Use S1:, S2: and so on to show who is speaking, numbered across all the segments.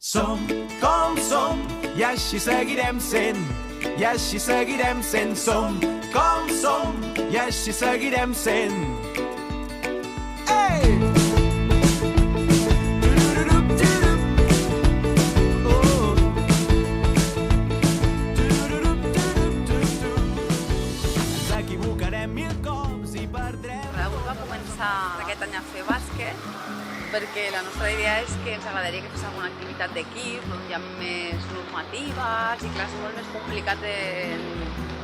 S1: Som com som i així seguirem sent, i així seguirem sent. Som com som i així seguirem sent. Ei! Ens equivocarem mil cops i perdrem.
S2: Avui va començar aquest any a fer bàsquet perquè la nostra idea és que ens agradaria que fes alguna activitat d'equip on hi ha més normatives i clar, és molt més complicat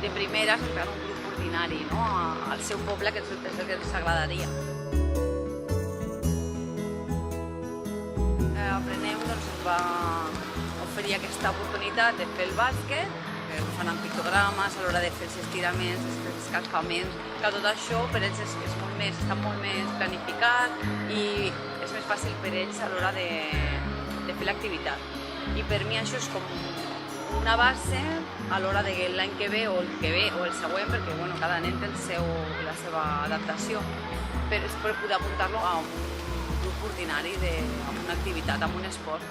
S2: de primeres crear un grup ordinari, no? Al seu poble, que és el que ens agradaria. Aprenem doncs, ens va oferir aquesta oportunitat de fer el bàsquet, que ho fan amb pictogrames, a l'hora de fer els estiraments, els escalfaments, que tot això per ells està molt més planificat i és més fàcil per ells a l'hora de fer l'activitat. I per mi això és com una base a l'hora de l'any que ve o el que ve o el següent, perquè bueno, cada nen té la seva adaptació, però és per poder apuntar-lo a un grup ordinari, a una activitat, a un esport.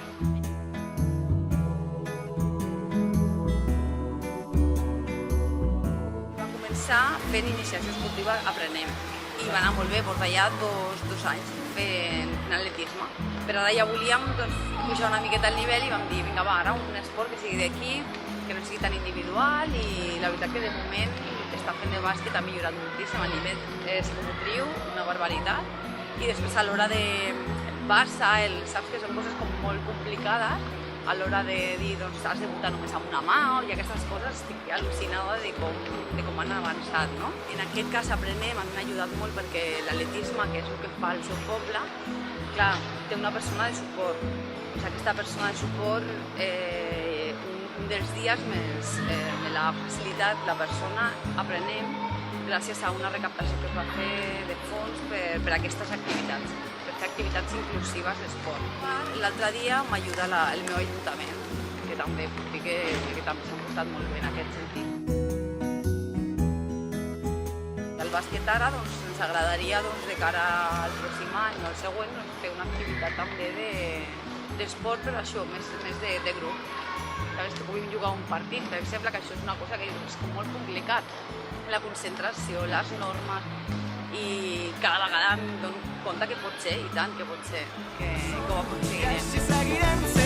S2: Fent iniciació esportiva aprenem i va anar molt bé, porta ja dos anys fent atletisme, però ara ja volíem pujar una miqueta el nivell i vam dir, vinga va, ara un esport que sigui d'equip, que no sigui tan individual, i la veritat que de moment el que està fent de bàsquet ha millorat moltíssim, el nivell psicomotriu, una barbaritat, i després a l'hora de Barça, saps que són coses com molt complicades, a l'hora de dir, doncs, has de votar només amb una mà, i aquestes coses estic al·lucinada de com han avançat, no? En aquest cas aprenem, a mi m'ha ajudat molt perquè l'atletisme, que és el que fa el seu poble, clar, té una persona de suport. Doncs aquesta persona de suport, un dels dies me l'ha facilitat la persona, aprenem, gràcies a una recaptació que es va fer de fons per a aquestes activitats, per fer activitats inclusives d'esport. L'altre dia m'ajuda el meu ajuntament, que també puc dir que també s'ha portat molt bé en aquest sentit. El bàsquet ara ens agradaria de cara al pròxim any o al següent fer una activitat també d'esport, però això, més de grup. Que puguin jugar un partit, per exemple, que això és una cosa que és molt complicat. La concentració, les normes, i cada vegada em dono compte que pot ser, i tant que pot ser, que ho aconseguirem.